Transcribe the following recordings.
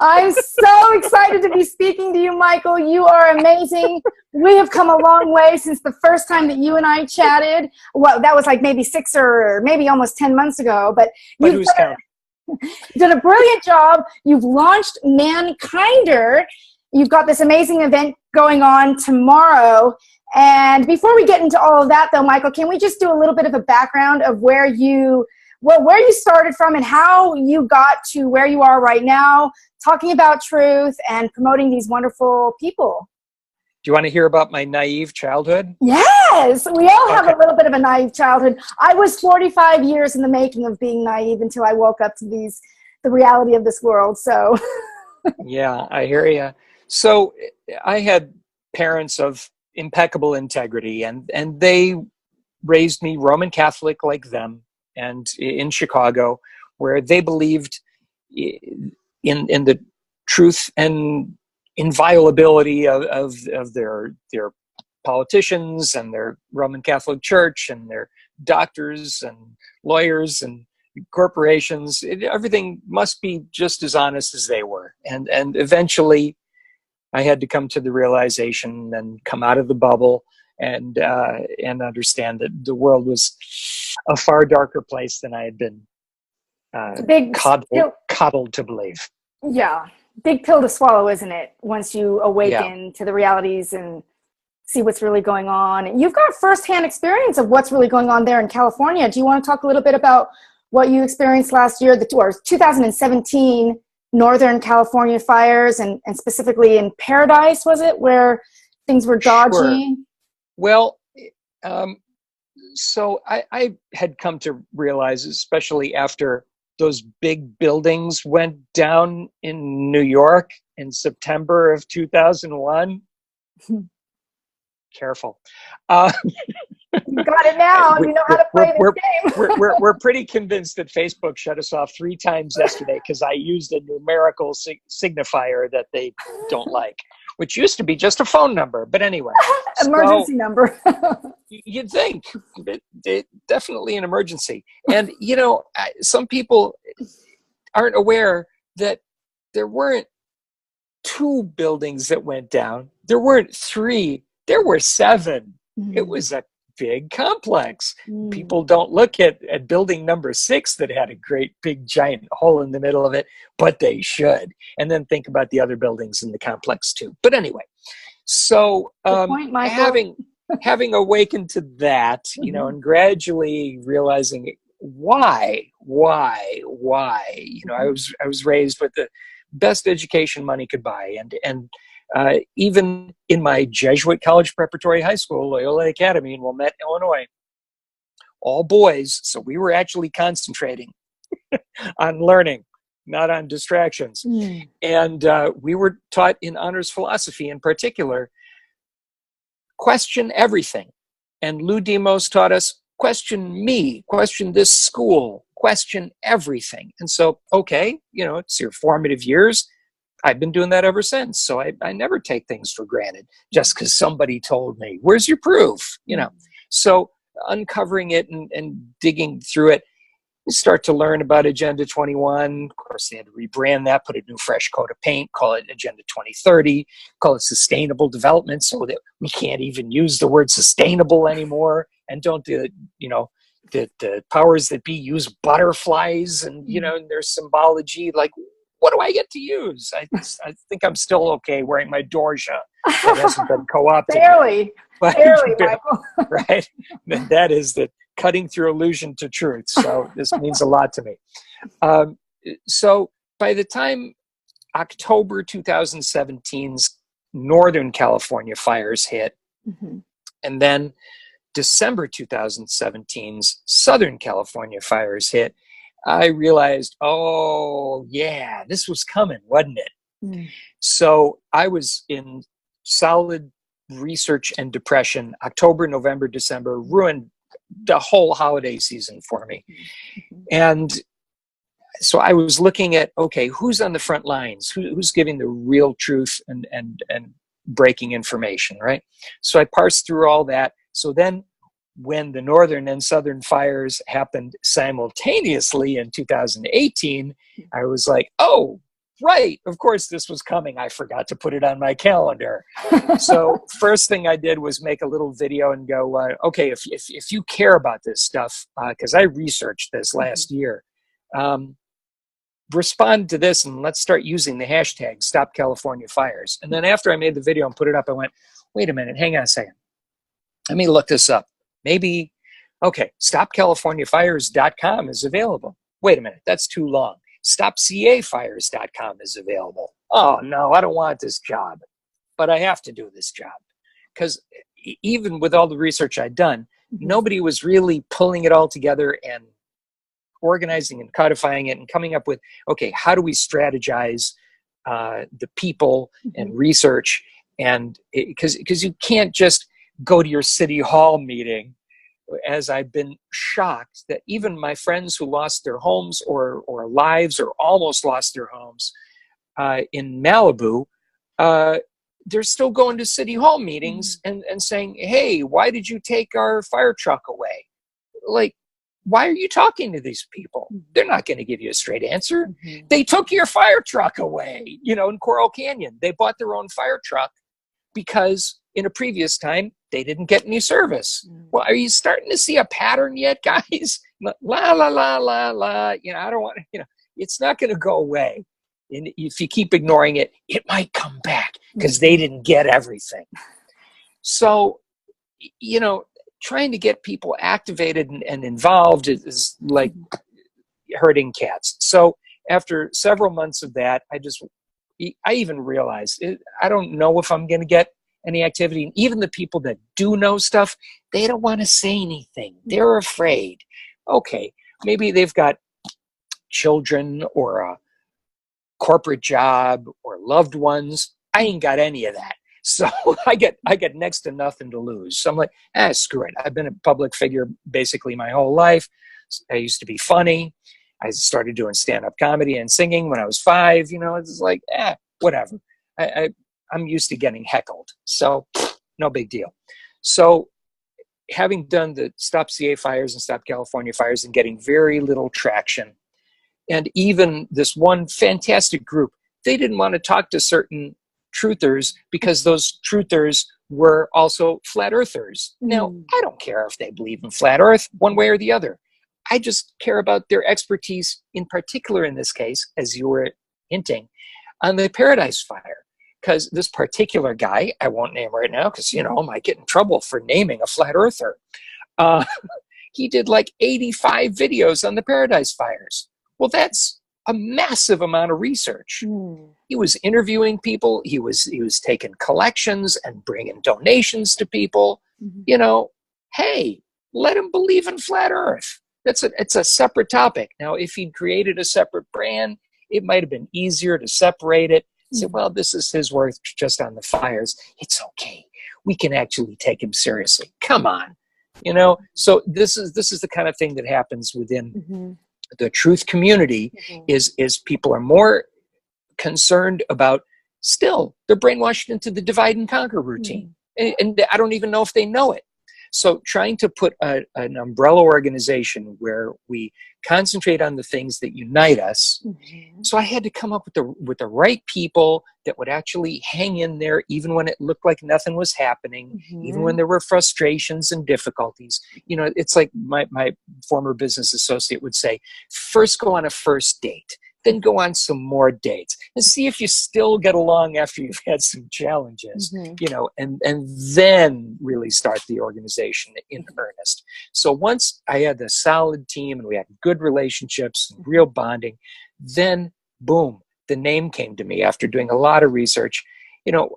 I'm so excited to be speaking to you, Michael. You are amazing. We have come a long way since the first time that you and I chatted. Well, that was like maybe 6 or maybe almost 10 months ago. But who's counting? you've done a brilliant job. You've launched Mankinder. You've got this amazing event going on tomorrow. And before we get into all of that, though, Michael, can we just do a little bit of a background of where you started from and how you got to where you are right now, talking about truth and promoting these wonderful people? Do you want to hear about my naive childhood? Yes, we all have a little bit of a naive childhood. I was 45 years in the making of being naive until I woke up to the reality of this world. So, yeah, I hear you. So I had parents of impeccable integrity, and they raised me Roman Catholic like them, and in Chicago, where they believed in the truth and inviolability of their politicians and their Roman Catholic Church and their doctors and lawyers and corporations. Everything must be just as honest as they were. And eventually I had to come to the realization and come out of the bubble and understand that the world was a far darker place than I had been coddled to believe. Yeah. Big pill to swallow, isn't it? Once you awaken to the realities and see what's really going on. You've got firsthand experience of what's really going on there in California. Do you want to talk a little bit about what you experienced last year, the 2017 Northern California fires, and specifically in Paradise, was it, where things were dodgy? Sure. Well, so I had come to realize, especially after those big buildings went down in New York in September of 2001. Careful. You got it now. You know how to play this game. We're pretty convinced that Facebook shut us off 3 times yesterday because I used a numerical signifier that they don't like, which used to be just a phone number. But anyway. Emergency number. You'd think. It definitely an emergency. And, some people aren't aware that there weren't 2 buildings that went down. There weren't 3. There were 7. Mm. It was a big complex. Mm. People don't look at building number 6 that had a great big giant hole in the middle of it, but they should. And then think about the other buildings in the complex too. But anyway, so having awakened to that, and gradually realizing why, I was raised with the best education money could buy, and even in my Jesuit college preparatory high school, Loyola Academy in Wilmette, Illinois, all boys. So we were actually concentrating on learning, not on distractions. Mm. And we were taught in honors philosophy in particular, question everything. And Lou Demos taught us, question me, question this school, question everything. And so, okay, it's your formative years. I've been doing that ever since. So I never take things for granted just because somebody told me. Where's your proof? So uncovering it and digging through it, you start to learn about Agenda 21. Of course, they had to rebrand that, put a new fresh coat of paint, call it Agenda 2030, call it sustainable development so that we can't even use the word sustainable anymore, and don't the powers that be use butterflies and, and their symbology. Like, what do I get to use? I think I'm still okay wearing my Dorja. That hasn't been co-opted. Barely, Michael. Right? That is the cutting through illusion to truth. So this means a lot to me. So by the time October 2017's Northern California fires hit, mm-hmm. and then December 2017's Southern California fires hit, I realized, oh, yeah, this was coming, wasn't it? Mm. So I was in solid research and depression. October, November, December ruined the whole holiday season for me. Mm-hmm. And so I was looking at, okay, who's on the front lines? Who's giving the real truth and breaking information, right? So I parsed through all that. So then when the Northern and Southern fires happened simultaneously in 2018, I was like, oh, right, of course this was coming. I forgot to put it on my calendar. So first thing I did was make a little video and go, okay, if you care about this stuff, because I researched this last year, respond to this and let's start using the hashtag Stop California Fires. And then after I made the video and put it up, I went, wait a minute, hang on a second. Let me look this up. Maybe, okay, stopcaliforniafires.com is available. Wait a minute, that's too long. Stopcafires.com is available. Oh, no, I don't want this job, but I have to do this job. Because even with all the research I'd done, nobody was really pulling it all together and organizing and codifying it and coming up with, okay, how do we strategize the people and research? And because you can't just go to your city hall meeting, as I've been shocked that even my friends who lost their homes or lives or almost lost their homes in Malibu, they're still going to city hall meetings and saying, hey, why did you take our fire truck away? Like, why are you talking to these people? They're not going to give you a straight answer. They took your fire truck away, in Coral Canyon. They bought their own fire truck because in a previous time, they didn't get any service. Well, are you starting to see a pattern yet, guys? La, la, la, la, la. I don't want to, it's not going to go away. And if you keep ignoring it, it might come back because they didn't get everything. So, trying to get people activated and involved is like herding cats. So after several months of that, I even realized I don't know if I'm going to get any activity. And even the people that do know stuff, they don't want to say anything. They're afraid. Okay, maybe they've got children or a corporate job or loved ones. I ain't got any of that. So I get next to nothing to lose. So I'm like, screw it. I've been a public figure basically my whole life. I used to be funny. I started doing stand-up comedy and singing when I was 5. It's like, whatever. I'm used to getting heckled. So no big deal. So having done the Stop CA Fires and Stop California Fires and getting very little traction, and even this one fantastic group, they didn't want to talk to certain truthers because those truthers were also flat earthers. Now, I don't care if they believe in flat earth one way or the other. I just care about their expertise, in particular in this case, as you were hinting, on the Paradise Fire. Because this particular guy, I won't name right now because, I might get in trouble for naming a flat earther. He did like 85 videos on the Paradise Fires. Well, that's a massive amount of research. He was interviewing people. He was taking collections and bringing donations to people. Hey, let him believe in flat earth. It's a separate topic. Now, if he'd created a separate brand, it might have been easier to separate it. Say, well, this is his work just on the fires. It's okay. We can actually take him seriously. Come on. So this is the kind of thing that happens within the truth community is people are more concerned about, still, they're brainwashed into the divide and conquer routine. And I don't even know if they know it. So trying to put an umbrella organization where we concentrate on the things that unite us. So I had to come up with the right people that would actually hang in there even when it looked like nothing was happening, even when there were frustrations and difficulties. It's like my former business associate would say, first go on a first date, then go on some more dates and see if you still get along after you've had some challenges, and then really start the organization in earnest. So once I had the solid team and we had good relationships and real bonding, then boom, the name came to me after doing a lot of research.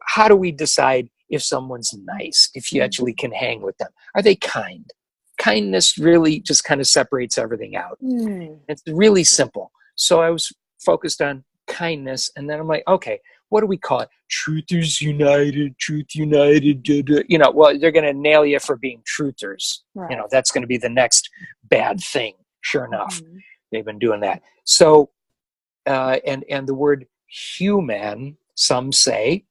How do we decide if someone's nice, if you actually can hang with them? Are they kind? Kindness really just kind of separates everything out. It's really simple. So I was focused on kindness, and then I'm like, okay, what do we call it? Truthers United, Truth United. Well, they're going to nail you for being truthers. Right. That's going to be the next bad thing. Sure enough, they've been doing that. So, and the word human, some say,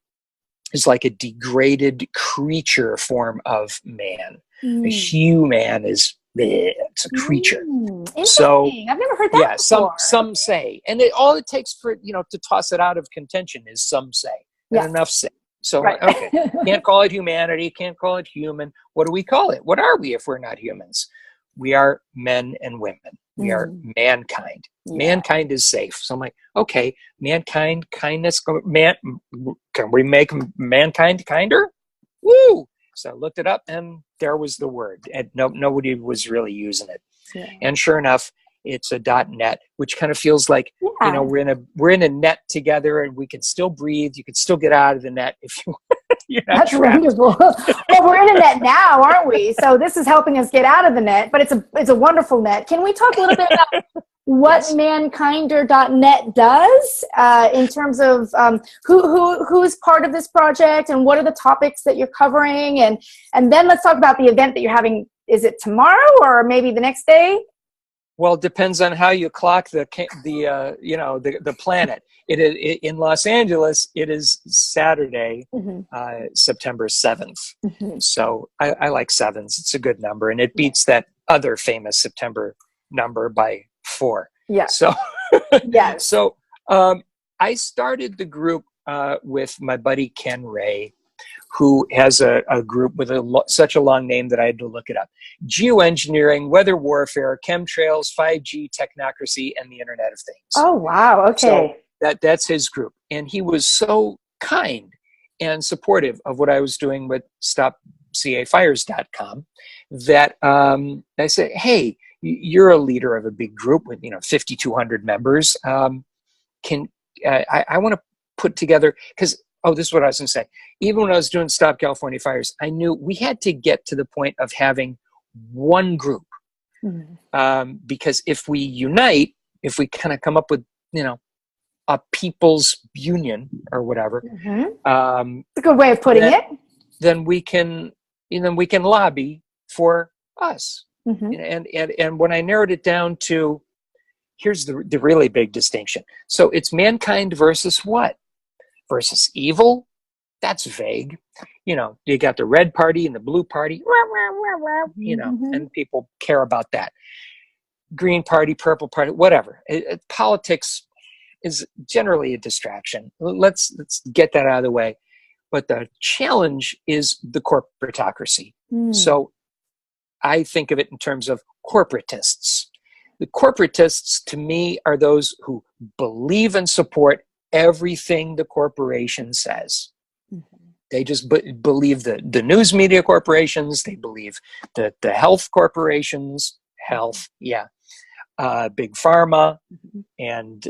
is like a degraded creature form of man. A human is bleh, it's a creature. Interesting. So I've never heard that yeah, before. some say, and all it takes for to toss it out of contention is some say, and enough say. So Right. okay, can't call it humanity, can't call it human. What do we call it? What are we if we're not humans? We are men and women. We are mankind. Yeah. Mankind is safe. So I'm like, okay, mankind, kindness, can we make mankind kinder? Woo! So I looked it up, and there was the word, and nobody was really using it. Yeah. And sure enough, it's a .net, which kind of feels like we're in a net together, and we can still breathe. You can still get out of the net if you. You're not That's trapped. wonderful. Well, we're in a net now, aren't we? So this is helping us get out of the net, but it's a wonderful net. Can we talk a little bit about what mankinder.net does in terms of who's part of this project and what are the topics that you're covering, and then let's talk about the event that you're having. Is it tomorrow or maybe the next day? Well, it depends on how you clock the planet. In Los Angeles, it is Saturday, September 7th. So I like sevens. It's a good number, and it beats that other famous September number by 4. Yeah. So yes. So I started the group with my buddy Ken Ray, who has a group with such a long name that I had to look it up. Geoengineering, weather warfare, chemtrails, 5G, technocracy, and the Internet of Things. Oh, wow. Okay. So that's his group. And he was so kind and supportive of what I was doing with StopCAFires.com that I said, hey, you're a leader of a big group with 5,200 members. I want to put together, because this is what I was going to say. Even when I was doing Stop California Fires, I knew we had to get to the point of having one group. Because if we unite, if we kind of come up with, a people's union or whatever, it's a good way of putting it. Then we can lobby for us. And when I narrowed it down to, here's the really big distinction. So it's mankind versus what? Versus evil? That's vague. You got the red party and the blue party, and people care about that. Green party, purple party, whatever. Politics is generally a distraction. Let's get that out of the way. But the challenge is the corporatocracy. So I think of it in terms of corporatists. The corporatists, to me, are those who believe and support everything the corporation says. They just believe the news media corporations. They believe the health corporations, big pharma, and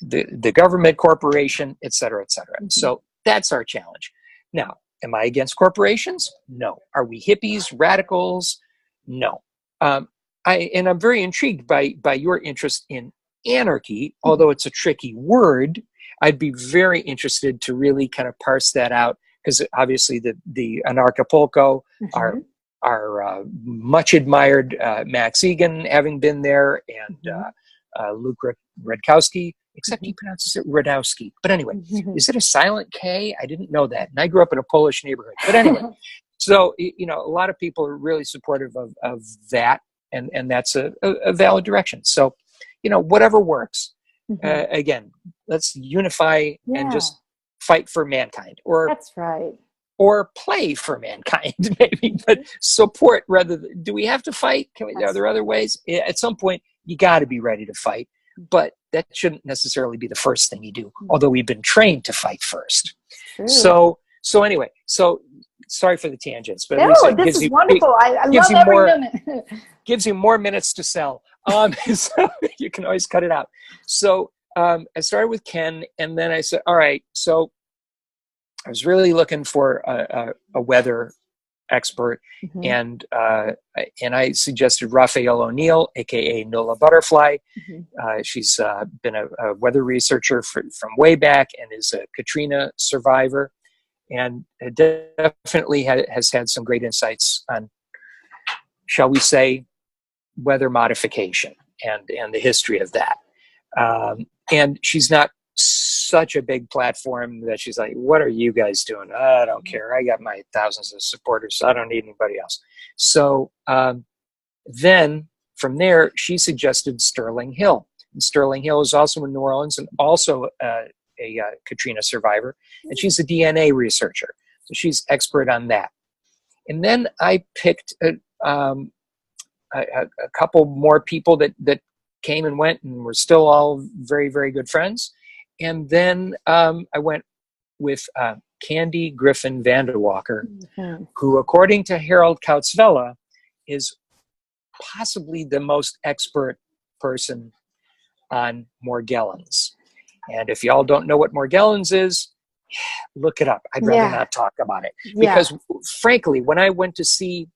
the government corporation, et cetera, et cetera. So that's our challenge. Now, am I against corporations? No. Are we hippies, radicals? No. I'm very intrigued by your interest in anarchy, although it's a tricky word. I'd be very interested to really kind of parse that out, because obviously the Anarchapulco, our much admired Max Egan, having been there, and Luke Rudkowski, except he pronounces it Rudowski. But anyway, is it a silent K? I didn't know that. And I grew up in a Polish neighborhood. But anyway, so, a lot of people are really supportive of that, and that's a valid direction. So, whatever works. Again, let's unify and just fight for mankind, or that's right, or play for mankind, maybe, but support rather than. Do we have to fight? Are there other ways? At some point, you got to be ready to fight, but that shouldn't necessarily be the first thing you do. Although we've been trained to fight first. True. So anyway, sorry for the tangents, but no, at least it this gives is you, wonderful. I gives love you every more, minute. gives you more minutes to sell. So you can always cut it out. So I started with Ken, and then I said, all right, so I was really looking for a weather expert, and I suggested Raphaelle O'Neill, aka Nola Butterfly. She's been a weather researcher from way back, and is a Katrina survivor, and definitely has had some great insights on, shall we say, weather modification and the history of that. And she's not such a big platform that she's like, what are you guys doing? I don't care. I got my thousands of supporters. So I don't need anybody else. So Then from there, she suggested Sterling Hill. And Sterling Hill is also in New Orleans and also a Katrina survivor. And she's a DNA researcher. So she's expert on that. And then I picked a couple more people that came and went and were still all very, very good friends. And then I went with Kandy Griffin Vandawalker, who, according to Harold Kautzvella, is possibly the most expert person on Morgellons. And if y'all don't know what Morgellons is, look it up. I'd rather not talk about it. Because frankly, when I went to see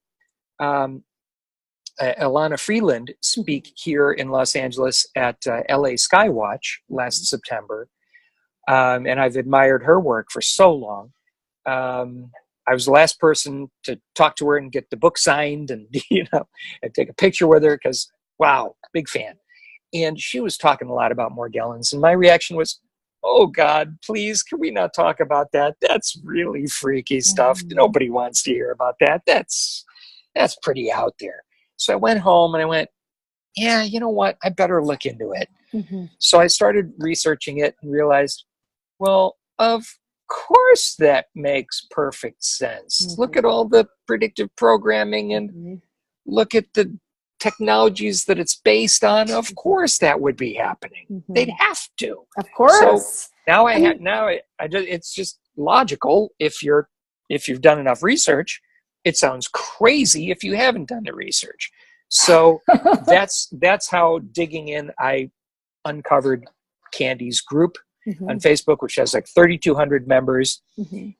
Ilana Freeland speak here in Los Angeles at LA Skywatch last September, and I've admired her work for so long. I was the last person to talk to her and get the book signed and, and take a picture with her because, wow, big fan. And she was talking a lot about Morgellons. And my reaction was, oh, God, please, can we not talk about that? That's really freaky stuff. Nobody wants to hear about that. That's pretty out there. So I went home and I went, yeah, you know what? I better look into it. So I started researching it and realized, well, of course that makes perfect sense. Look at all the predictive programming and look at the technologies that it's based on. Of course that would be happening. They'd have to. Of course. So now it's just logical if you've done enough research. It sounds crazy if you haven't done the research. So that's how, digging in, I uncovered Kandy's group on Facebook, which has like 3,200 members.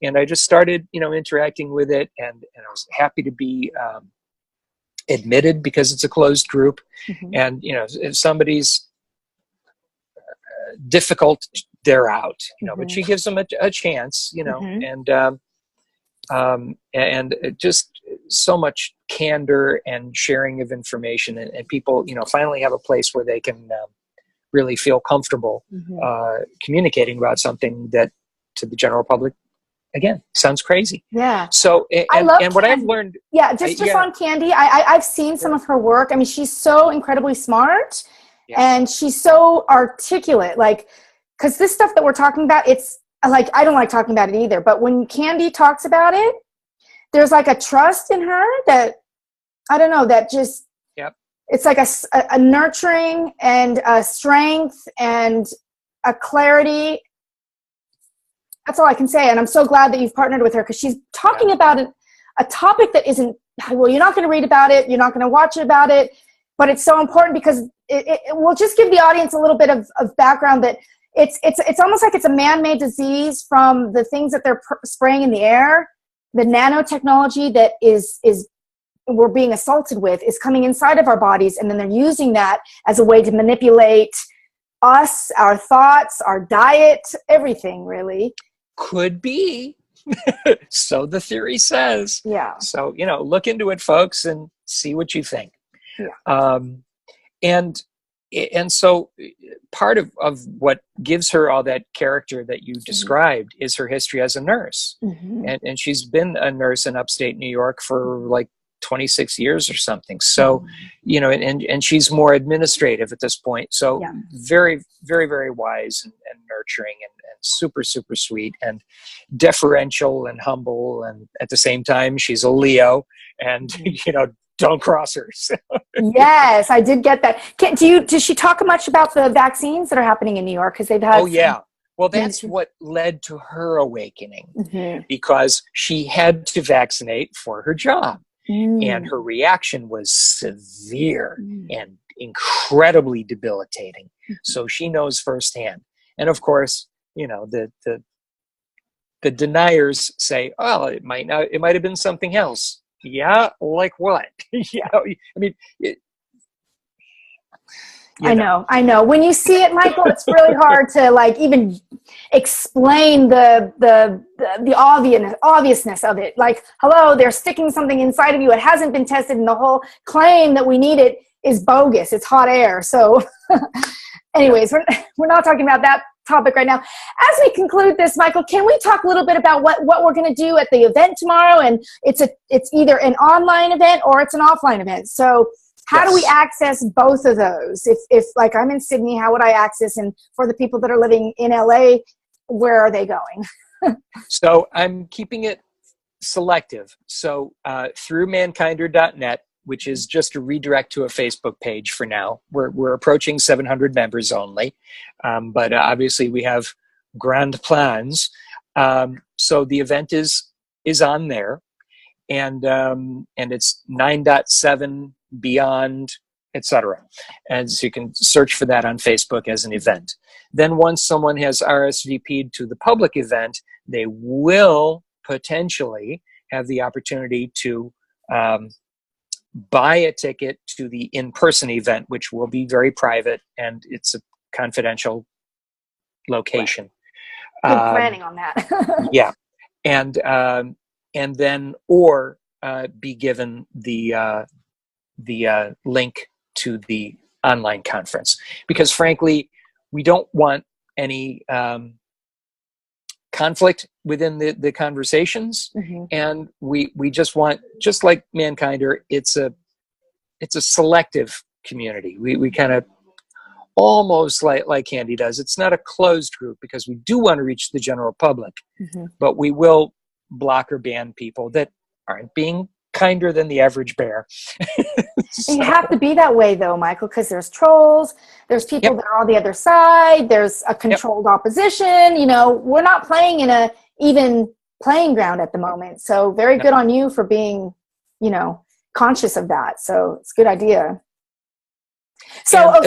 And I just started, interacting with it, and I was happy to be admitted because it's a closed group. And, if somebody's difficult, they're out, but she gives them a chance, and just so much candor and sharing of information, and people, finally have a place where they can really feel comfortable communicating about something that to the general public, again, sounds crazy. Yeah. So, and what I've learned. Yeah, just on Kandy, I've seen some of her work. I mean, she's so incredibly smart and she's so articulate, because this stuff that we're talking about, it's like, I don't like talking about it either, but when Kandy talks about it, there's like a trust in her that, I don't know, that just, it's like a nurturing and a strength and a clarity. That's all I can say. And I'm so glad that you've partnered with her, because she's talking about a topic that isn't, well, you're not going to read about it, you're not going to watch about it, but it's so important because it will just give the audience a little bit of background that it's almost like it's a man-made disease from the things that they're spraying in the air. The nanotechnology that is we're being assaulted with is coming inside of our bodies, and then they're using that as a way to manipulate us, our thoughts, our diet, everything, really. Could be. So the theory says. Yeah. So, look into it, folks, and see what you think. Yeah. And so part of what gives her all that character that you described is her history as a nurse. And she's been a nurse in upstate New York for like 26 years or something. So, and she's more administrative at this point. So very, very, very wise and nurturing and super, super sweet and deferential and humble. And at the same time, she's a Leo and, don't cross her. Yes, I did get that. Does she talk much about the vaccines that are happening in New York? Because they've had. Oh, yeah. Well, that's what led to her awakening, because she had to vaccinate for her job. And her reaction was severe and incredibly debilitating. So she knows firsthand. And of course, the deniers say, oh, it might have been something else. Yeah, like what? I mean, I know. When you see it, Michael, it's really hard to even explain the obviousness of it. Like, hello, they're sticking something inside of you. It hasn't been tested, and the whole claim that we need it is bogus. It's hot air. So, anyways, we're not talking about that topic right now. As we conclude this, Michael, can we talk a little bit about what we're going to do at the event tomorrow? And it's either an online event or it's an offline event. So How do we Yes. access both of those? If like I'm in Sydney, how would I access? And for the people that are living in LA, where are they going? So I'm keeping it selective. So through mankinder.net, which is just a redirect to a Facebook page for now. We're approaching 700 members only, but obviously we have grand plans. So the event is on there, and it's 9.7 beyond, etc. And so you can search for that on Facebook as an event. Then once someone has RSVP'd to the public event, they will potentially have the opportunity to buy a ticket to the in-person event, which will be very private, and it's a confidential location. Good planning on that. Yeah, and then or be given the link to the online conference, because frankly, we don't want any conflict within the conversations, and we just want, just like Mankinder, it's a selective community. We kind of almost like Kandy does. It's not a closed group because we do want to reach the general public, but we will block or ban people that aren't being kinder than the average bear. You have to be that way though, Michael, because there's trolls, there's people that are on the other side, there's a controlled opposition. You know, we're not playing in a even playing ground at the moment. So very good on you for being, you know, conscious of that. So it's a good idea. So,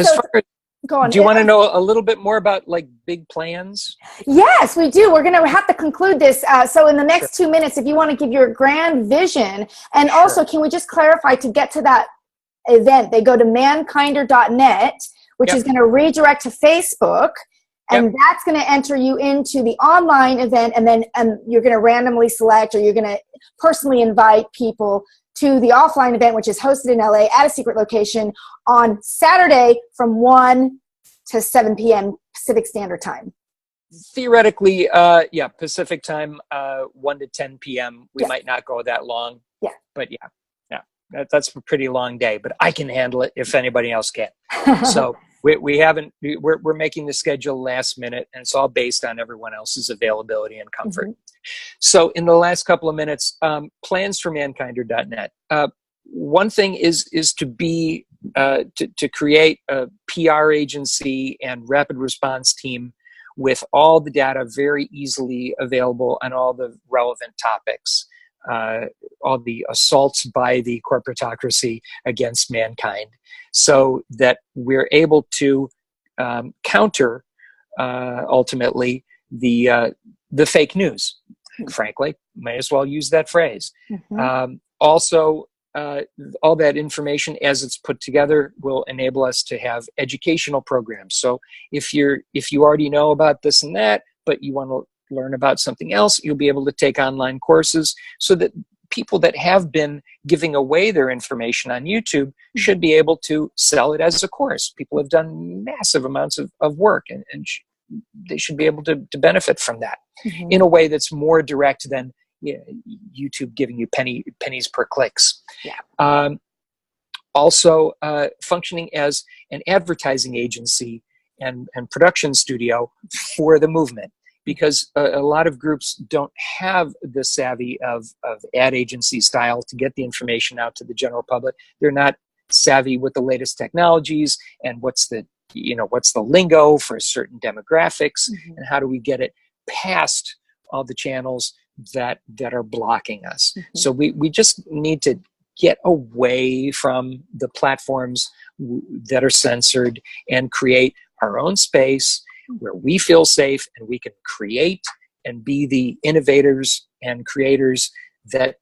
go on. Do you want to know a little bit more about like big plans? Yes, we do. We're going to have to conclude this. So in the next 2 minutes, if you want to give your grand vision, and also can we just clarify, to get to that event, they go to mankinder.net, which is going to redirect to Facebook, and that's going to enter you into the online event, and then you're going to randomly select, or you're going to personally invite people to the offline event, which is hosted in LA at a secret location on Saturday from 1 to 7 p.m. Pacific Standard Time. Theoretically, Pacific time, 1 to 10 p.m. We might not go that long. Yeah. But that's a pretty long day, but I can handle it if anybody else can. So we're making the schedule last minute, and it's all based on everyone else's availability and comfort. So in the last couple of minutes, plans for mankinder.net. One thing is to be to create a PR agency and rapid response team with all the data very easily available on all the relevant topics, all the assaults by the corporatocracy against mankind, so that we're able to counter ultimately the fake news. Frankly, may as well use that phrase. Also, all that information as it's put together will enable us to have educational programs. So if you already know about this and that, but you want to learn about something else, you'll be able to take online courses, so that people that have been giving away their information on YouTube should be able to sell it as a course. People have done massive amounts of work, and they should be able to benefit from that in a way that's more direct than YouTube giving you pennies per clicks. Also, functioning as an advertising agency and production studio for the movement, because a lot of groups don't have the savvy of ad agency style to get the information out to the general public. They're not savvy with the latest technologies and what's the lingo for certain demographics, and how do we get it past all the channels that are blocking us. So we just need to get away from the platforms that are censored and create our own space where we feel safe, and we can create and be the innovators and creators that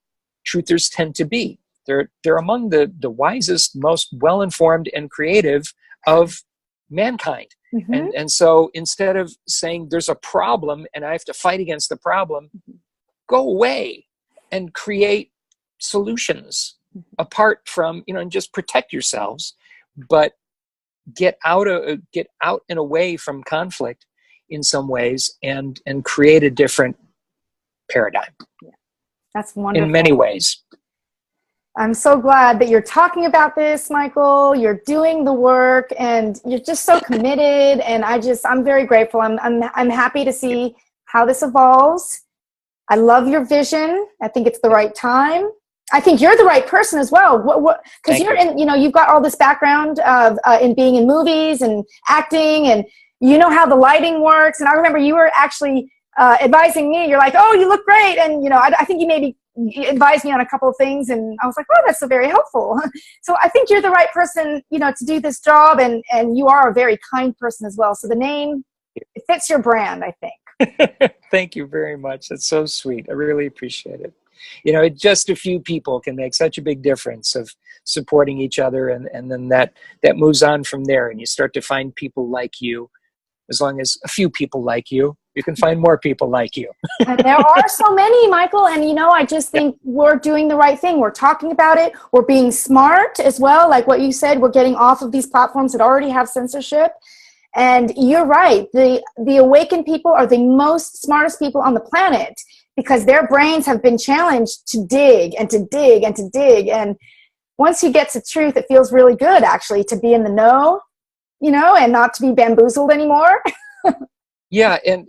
truthers tend to be. They're among the wisest, most well-informed and creative of mankind. And so instead of saying there's a problem and I have to fight against the problem, go away and create solutions apart from, and just protect yourselves, but get out and away from conflict in some ways, and create a different paradigm. That's wonderful. In many ways. I'm so glad that you're talking about this, Michael. You're doing the work, and you're just so committed. And I'm very grateful. I'm happy to see how this evolves. I love your vision. I think it's the right time. I think you're the right person as well. Because you've got all this background of in being in movies and acting, and you know how the lighting works. And I remember you were actually advising me. You're like, "Oh, you look great," and I think you advised me on a couple of things, and I was like, "Oh, that's so very helpful." So I think you're the right person, to do this job, and you are a very kind person as well. So the name, it fits your brand, I think. Thank you very much. That's so sweet. I really appreciate it. Just a few people can make such a big difference of supporting each other, and then that moves on from there, and you start to find people like you. As long as a few people like you, you can find more people like you. And there are so many, Michael, and I just think we're doing the right thing. We're talking about it. We're being smart as well. Like what you said, we're getting off of these platforms that already have censorship. And you're right. The awakened people are the most smartest people on the planet, because their brains have been challenged to dig and to dig and to dig. And once you get to truth, it feels really good, actually, to be in the know, and not to be bamboozled anymore. Yeah, and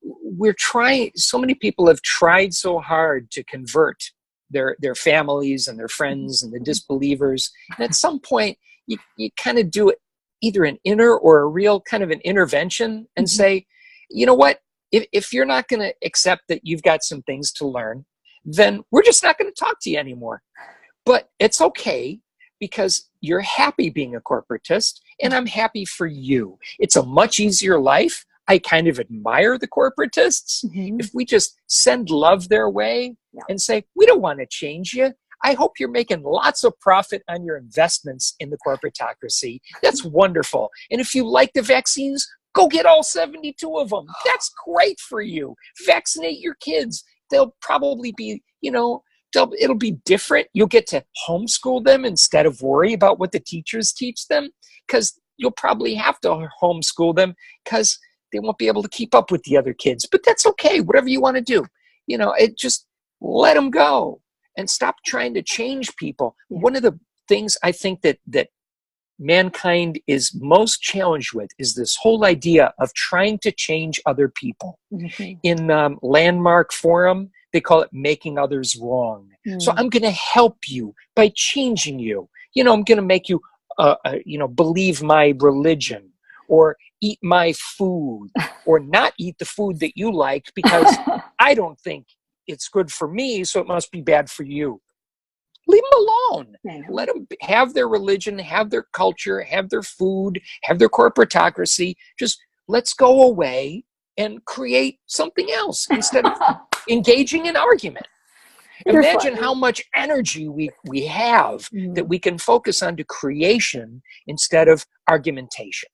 we're trying. So many people have tried so hard to convert their families and their friends and the disbelievers. And at some point, you kind of do it, either an inner or a real kind of an intervention, and say, you know what? If you're not going to accept that you've got some things to learn, then we're just not going to talk to you anymore. But it's okay, because you're happy being a corporatist, and I'm happy for you. It's a much easier life. I kind of admire the corporatists. If we just send love their way and say, we don't want to change you. I hope you're making lots of profit on your investments in the corporatocracy. That's wonderful. And if you like the vaccines, go get all 72 of them. That's great for you. Vaccinate your kids. They'll probably be, it'll be different. You'll get to homeschool them instead of worry about what the teachers teach them, because you'll probably have to homeschool them because they won't be able to keep up with the other kids. But that's okay. Whatever you want to do, just let them go and stop trying to change people. One of the things I think that mankind is most challenged with is this whole idea of trying to change other people. In Landmark Forum, they call it making others wrong. So I'm going to help you by changing you. I'm going to make you, believe my religion, or eat my food, or not eat the food that you like because I don't think it's good for me, so it must be bad for you. Leave them alone. Let them have their religion, have their culture, have their food, have their corporatocracy. Just let's go away and create something else instead of engaging in argument. Imagine how much energy we have that we can focus on to creation instead of argumentation.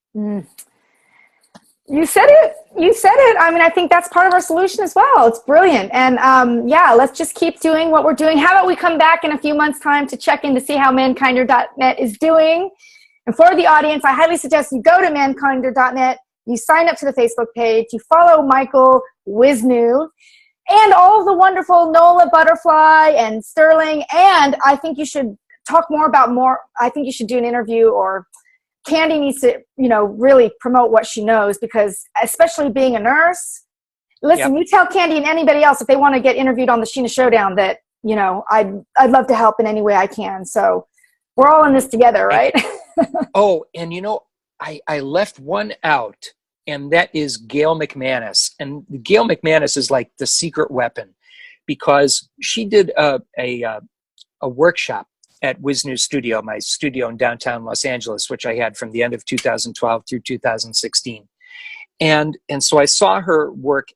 You said it. I mean, I think that's part of our solution as well. It's brilliant. And let's just keep doing what we're doing. How about we come back in a few months' time to check in to see how mankinder.net is doing. And for the audience, I highly suggest you go to mankinder.net, you sign up to the Facebook page, you follow Michael Wiznu, and all of the wonderful Nola Butterfly and Sterling. And I think you should talk I think you should do an interview, or Kandy needs to, really promote what she knows, because especially being a nurse, listen, you tell Kandy and anybody else if they want to get interviewed on the Sheena Showdown that, I'd love to help in any way I can. So we're all in this together, right? And I left one out, and that is Gail McManus. And Gail McManus is like the secret weapon, because she did a workshop at Wisnu Studio, my studio in downtown Los Angeles, which I had from the end of 2012 through 2016. And so I saw her work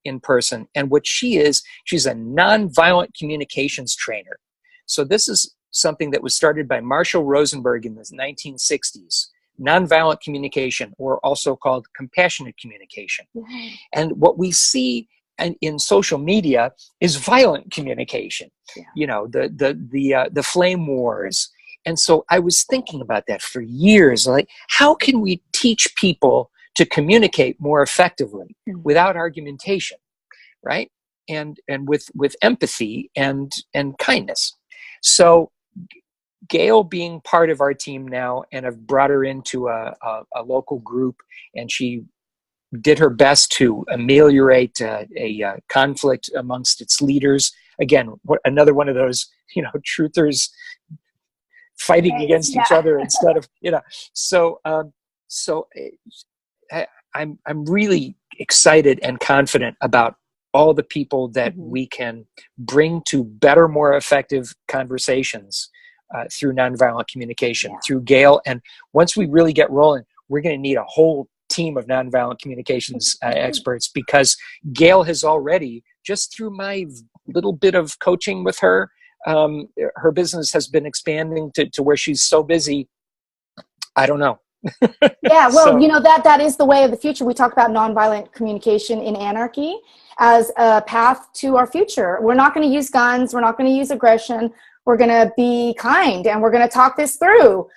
in person. And what she's a nonviolent communications trainer. So this is something that was started by Marshall Rosenberg in the 1960s. Nonviolent communication, or also called compassionate communication. And what we see in social media is violent communication, the flame wars. And so I was thinking about that for years, like, how can we teach people to communicate more effectively without argumentation, right? And with empathy and kindness. So Gail being part of our team now, and I've brought her into a local group, and she did her best to ameliorate a conflict amongst its leaders. Again, another one of those, truthers fighting against each other instead of, So I'm really excited and confident about all the people that we can bring to better, more effective conversations through nonviolent communication, through Gail. And once we really get rolling, we're going to need a whole team of nonviolent communications experts, because Gail has already, just through my little bit of coaching with her, her business has been expanding to where she's so busy. I don't know. Yeah, well, So, that is the way of the future. We talk about nonviolent communication in anarchy as a path to our future. We're not going to use guns. We're not going to use aggression. We're going to be kind, and we're going to talk this through.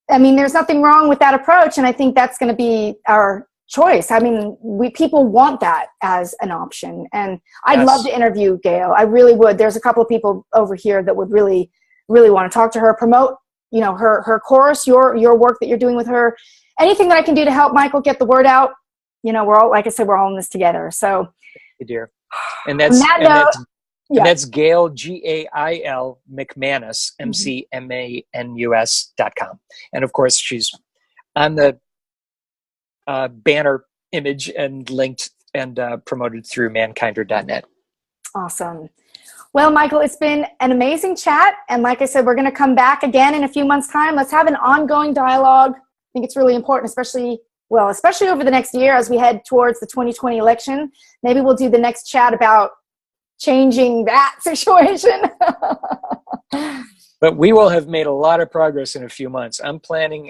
I mean, there's nothing wrong with that approach, and I think that's going to be our choice. I mean, people want that as an option, and I'd love to interview Gail. I really would. There's a couple of people over here that would really, really want to talk to her, promote, her course, your work that you're doing with her. Anything that I can do to help Michael get the word out. We're all, like I said, we're all in this together. So, hey dear, and that's Gail, Gail McManus, MCMANUS.com. And of course, she's on the banner image and linked and promoted through mankinder.net. Awesome. Well, Michael, it's been an amazing chat. And like I said, we're going to come back again in a few months' time. Let's have an ongoing dialogue. I think it's really important, especially over the next year as we head towards the 2020 election. Maybe we'll do the next chat about changing that situation. But we will have made a lot of progress in a few months. I'm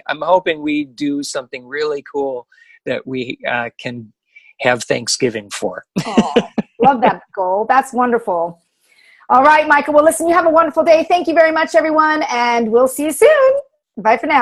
hoping we do something really cool that we can have Thanksgiving for. Oh, love that goal. That's wonderful. All right, Michael. Well, listen, you have a wonderful day. Thank you very much, everyone. And we'll see you soon. Bye for now.